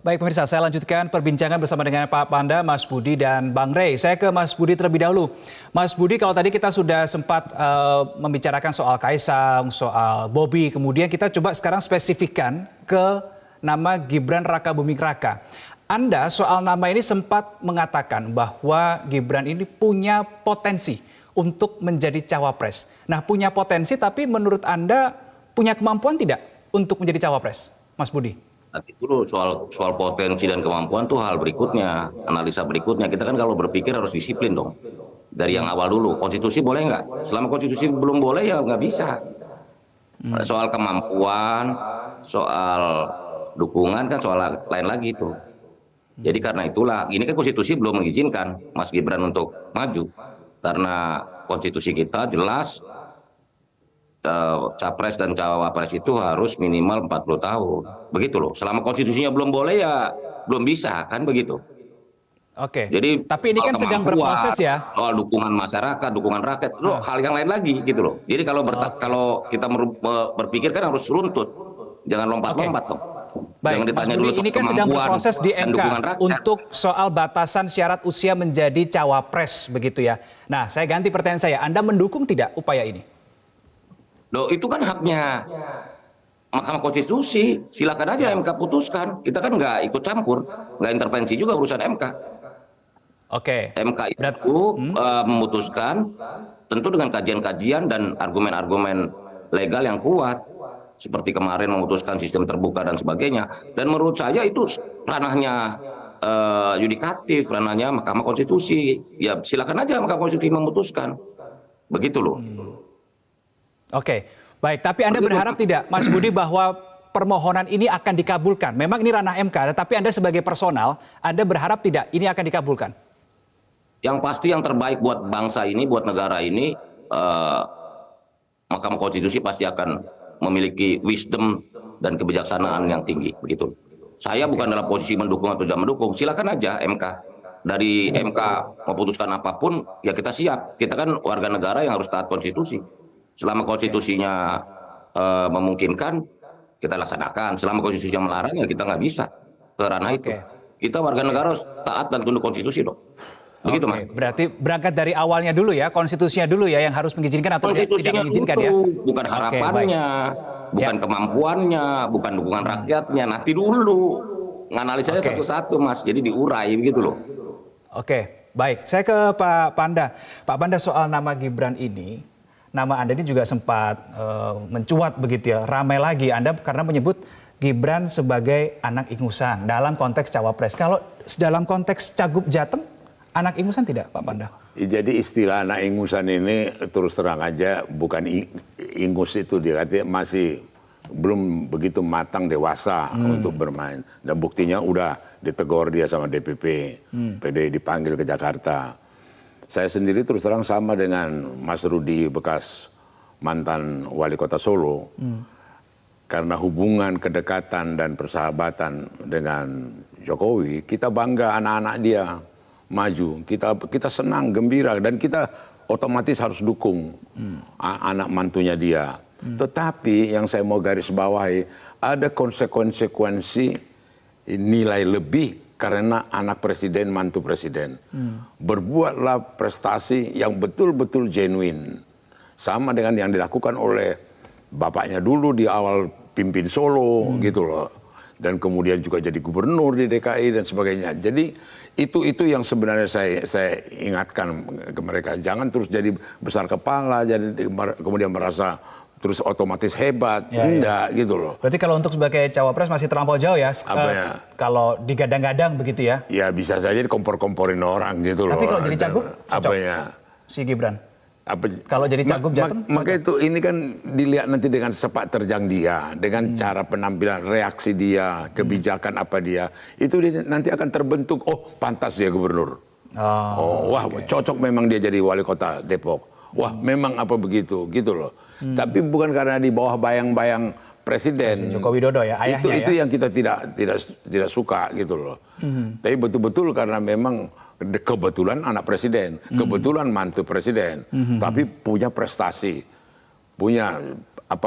Baik pemirsa, saya lanjutkan perbincangan bersama dengan Pak Panda, Mas Budi, dan Bang Rey. Saya ke Mas Budi terlebih dahulu. Mas Budi, kalau tadi kita sudah sempat membicarakan soal Kaisang, soal Bobi, kemudian kita coba sekarang spesifikkan ke nama Gibran Rakabuming Raka. Anda soal nama ini sempat mengatakan bahwa Gibran ini punya potensi untuk menjadi cawapres. Nah, punya potensi tapi menurut Anda punya kemampuan tidak untuk menjadi cawapres, Mas Budi? Nanti dulu soal potensi dan kemampuan tuh hal berikutnya, analisa berikutnya. Kita kan kalau berpikir harus disiplin dong. Dari yang awal dulu, konstitusi boleh nggak? Selama konstitusi belum boleh ya nggak bisa. Soal kemampuan, soal dukungan kan soal lain lagi itu. Jadi karena itulah, ini kan konstitusi belum mengizinkan Mas Gibran untuk maju. Karena konstitusi kita jelas, capres dan cawapres itu harus minimal 40 tahun. Begitu loh. Selama konstitusinya belum boleh ya belum bisa, kan begitu. Oke. Jadi tapi ini kan sedang berproses ya. Soal dukungan masyarakat, dukungan rakyat, itu hal yang lain lagi gitu loh. Jadi kalau kita berpikir kan harus runtut. Jangan lompat-lompat dong. Baik, Mas Budi, ini kan sedang berproses di MK untuk soal batasan syarat usia menjadi cawapres begitu ya. Nah, saya ganti pertanyaan saya. Anda mendukung tidak upaya ini? Loh, itu kan haknya Mahkamah Konstitusi. Silakan aja MK putuskan. Kita kan nggak ikut campur, nggak intervensi juga urusan MK. Oke. MK itu memutuskan tentu dengan kajian-kajian dan argumen-argumen legal yang kuat. Seperti kemarin memutuskan sistem terbuka dan sebagainya. Dan menurut saya itu ranahnya yudikatif, ranahnya Mahkamah Konstitusi. Ya silakan aja Mahkamah Konstitusi memutuskan. Begitu loh. Oke, baik. Tapi Anda berharap tidak, Mas Budi, bahwa permohonan ini akan dikabulkan? Memang ini ranah MK, tetapi Anda sebagai personal, Anda berharap tidak ini akan dikabulkan? Yang pasti yang terbaik buat bangsa ini, buat negara ini, Mahkamah Konstitusi pasti akan memiliki wisdom dan kebijaksanaan yang tinggi. Begitu. Saya bukan dalam posisi mendukung atau tidak mendukung. Silakan aja MK. Dari MK memutuskan apapun, ya kita siap. Kita kan warga negara yang harus taat konstitusi. Selama konstitusinya memungkinkan, kita laksanakan. Selama konstitusinya melarang, ya kita nggak bisa ke ranah itu. Kita warga negara harus taat dan tunduk konstitusi dong. Begitu, Mas. Berarti berangkat dari awalnya dulu ya, konstitusinya dulu ya yang harus mengizinkan atau tidak mengizinkan ya? Bukan harapannya, bukan kemampuannya, bukan dukungan rakyatnya. Nanti dulu nganalisanya satu-satu, Mas. Jadi diurai begitu loh. Oke, baik. Saya ke Pak Panda. Pak Panda, soal nama Gibran ini, nama Anda ini juga sempat mencuat begitu ya, ramai lagi Anda karena menyebut Gibran sebagai anak ingusan dalam konteks cawapres. Kalau dalam konteks Cagup Jateng, anak ingusan tidak Pak Panda? Jadi istilah anak ingusan ini terus terang aja bukan ingus itu, dia katanya masih belum begitu matang dewasa untuk bermain. Dan buktinya udah ditegur dia sama DPP, PD dipanggil ke Jakarta. Saya sendiri terus terang sama dengan Mas Rudi bekas mantan wali kota Solo. Karena hubungan, kedekatan dan persahabatan dengan Jokowi, kita bangga anak-anak dia maju. Kita senang, gembira dan kita otomatis harus dukung anak mantunya dia. Tetapi yang saya mau garis bawahi, ada konsekuensi nilai lebih karena anak presiden, mantu presiden. Berbuatlah prestasi yang betul-betul genuine. Sama dengan yang dilakukan oleh bapaknya dulu di awal pimpin Solo gitu loh. Dan kemudian juga jadi gubernur di DKI dan sebagainya. Jadi itu yang sebenarnya saya ingatkan ke mereka. Jangan terus jadi besar kepala, jadi kemudian merasa terus otomatis hebat, enggak gitu loh. Berarti kalau untuk sebagai cawapres masih terlampau jauh ya, kalau digadang-gadang begitu ya? Ya bisa saja dikompor-komporin orang gitu loh. Tapi kalau jadi cagup, cocok si Gibran? Kalau jadi cagup Jateng? Maka itu ini kan dilihat nanti dengan sepak terjang dia, dengan cara penampilan, reaksi dia, kebijakan apa dia, itu nanti akan terbentuk, oh pantas dia gubernur. Cocok memang dia jadi wali kota Depok. Wah memang apa begitu gitu loh. Tapi bukan karena di bawah bayang-bayang presiden Joko Widodo ya, ayahnya itu yang kita tidak suka gitu loh. Tapi betul-betul karena memang kebetulan anak presiden, kebetulan mantu presiden, tapi punya prestasi, punya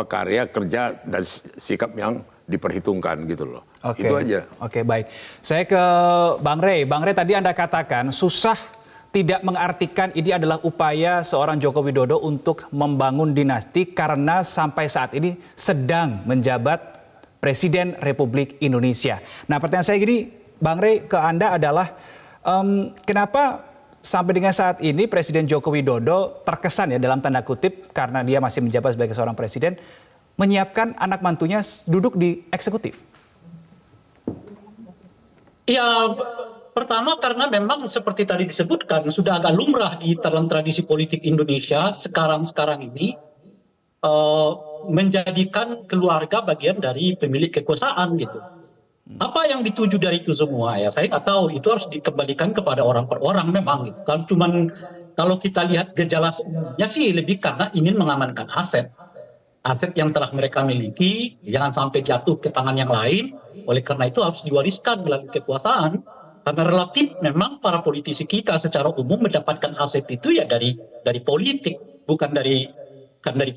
karya kerja dan sikap yang diperhitungkan gitu loh. Oke. Itu aja. Oke, baik. Saya ke Bang Rey. Bang Rey, tadi Anda katakan susah tidak mengartikan ini adalah upaya seorang Joko Widodo untuk membangun dinasti karena sampai saat ini sedang menjabat Presiden Republik Indonesia. Nah, pertanyaan saya gini, Bang Rey, ke Anda adalah kenapa sampai dengan saat ini Presiden Joko Widodo terkesan ya dalam tanda kutip karena dia masih menjabat sebagai seorang presiden menyiapkan anak mantunya duduk di eksekutif? Ya, pertama karena memang seperti tadi disebutkan sudah agak lumrah di dalam tradisi politik Indonesia sekarang ini menjadikan keluarga bagian dari pemilik kekuasaan gitu. Apa yang dituju dari itu semua ya saya nggak tahu, itu harus dikembalikan kepada orang per orang memang gitu. Kalau kita lihat gejala sebelumnya sih lebih karena ingin mengamankan aset yang telah mereka miliki, jangan sampai jatuh ke tangan yang lain. Oleh karena itu harus diwariskan melalui kekuasaan. Karena relatif memang para politisi kita secara umum mendapatkan aset itu ya dari politik, bukan dari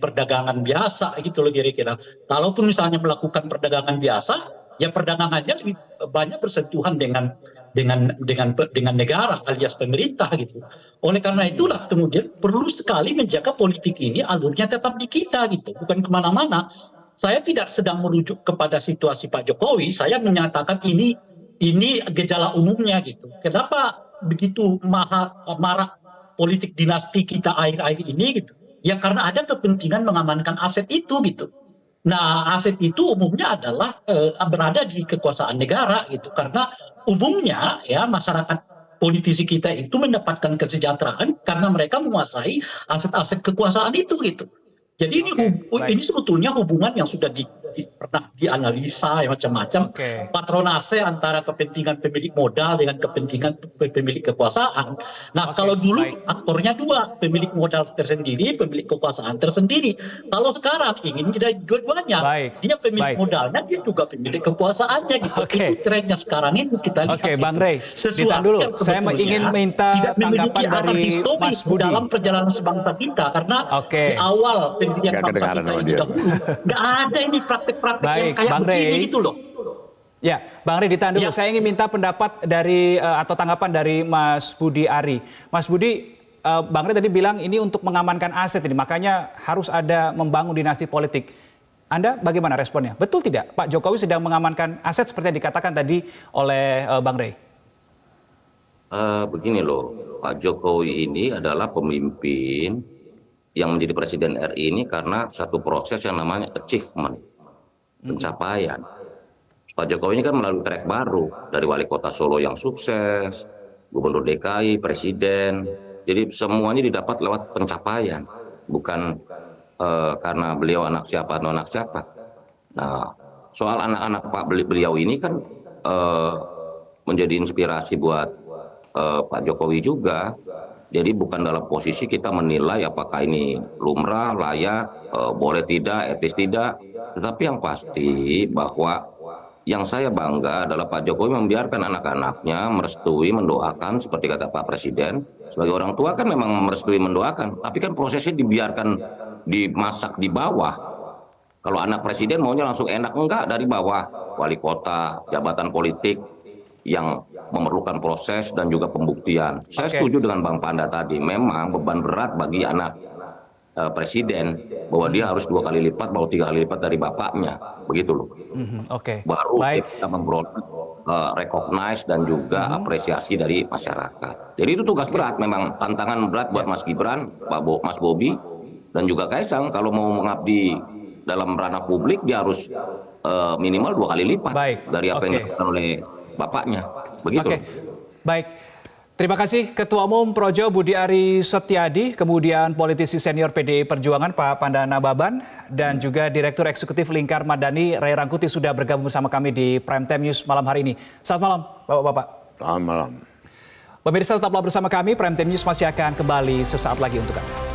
perdagangan biasa gitu loh kira-kira. Kalaupun misalnya melakukan perdagangan biasa, ya perdagangannya lebih banyak bersentuhan dengan negara alias pemerintah gitu. Oleh karena itulah kemudian perlu sekali menjaga politik ini alurnya tetap di kita gitu, bukan kemana-mana. Saya tidak sedang merujuk kepada situasi Pak Jokowi, saya menyatakan ini gejala umumnya gitu. Kenapa begitu marak politik dinasti kita akhir-akhir ini gitu? Ya karena ada kepentingan mengamankan aset itu gitu. Nah, aset itu umumnya adalah berada di kekuasaan negara gitu. Karena umumnya ya masyarakat politisi kita itu mendapatkan kesejahteraan karena mereka menguasai aset-aset kekuasaan itu gitu. Jadi ini sebetulnya hubungan yang sudah pernah dianalisa ya, macam-macam. Patronase antara kepentingan pemilik modal dengan kepentingan pemilik kekuasaan. Nah kalau dulu aktornya dua, pemilik modal tersendiri, pemilik kekuasaan tersendiri. Kalau sekarang ingin kita dua-duanya, dia pemilik modalnya, dia juga pemilik kekuasaannya gitu. Itu trennya sekarang ini kita lihat. Oke, Bang Rey, ditahan dulu. Saya ingin minta tanggapan dari Mas Budi dalam perjalanan sebangsa kita karena di awal pendirian bangsa kita ini dahulu nggak ada ini praktek-praktek yang kayak begini gitu loh. Ya, Bang Rey ditahan dulu. Saya ingin minta pendapat dari atau tanggapan dari Mas Budi Ari. Mas Budi, Bang Rey tadi bilang ini untuk mengamankan aset ini, makanya harus ada membangun dinasti politik. Anda bagaimana responnya? Betul tidak Pak Jokowi sedang mengamankan aset seperti yang dikatakan tadi oleh Bang Rey? Begini loh, Pak Jokowi ini adalah pemimpin yang menjadi Presiden RI ini karena satu proses yang namanya achievement, pencapaian. Pak Jokowi ini kan melalui track baru, dari wali kota Solo yang sukses, gubernur DKI, presiden. Jadi semuanya didapat lewat pencapaian, bukan karena beliau anak siapa atau anak siapa. Nah, soal anak-anak Pak beliau ini kan menjadi inspirasi buat Pak Jokowi juga. Jadi bukan dalam posisi kita menilai apakah ini lumrah, layak, boleh tidak, etis tidak. Tetapi yang pasti bahwa yang saya bangga adalah Pak Jokowi membiarkan anak-anaknya merestui, mendoakan seperti kata Pak Presiden. Sebagai orang tua kan memang merestui, mendoakan. Tapi kan prosesnya dibiarkan dimasak di bawah. Kalau anak presiden maunya langsung enak, enggak, dari bawah. Wali kota, jabatan politik yang memerlukan proses dan juga pembuktian. Saya setuju dengan Bang Panda tadi, memang beban berat bagi anak presiden bahwa dia harus 2 kali lipat, bahwa 3 kali lipat dari bapaknya, begitu loh. Baru kita memperoleh recognize dan juga apresiasi dari masyarakat. Jadi itu tugas berat, memang tantangan berat buat Mas Gibran, Mas Bobi, dan juga Kaisang. Kalau mau mengabdi dalam ranah publik, dia harus minimal 2 kali lipat dari apa yang dilakukan oleh bapaknya. Begitu. Baik. Terima kasih Ketua Umum Projo Budi Ari Setiadi, kemudian politisi senior PDI Perjuangan Pak Pandana Baban, dan juga Direktur Eksekutif Lingkar Madani Ray Rangkuti sudah bergabung bersama kami di Prime Time News malam hari ini. Selamat malam Bapak-Bapak. Selamat malam. Pemirsa tetaplah bersama kami, Prime Time News masih akan kembali sesaat lagi untuk Anda.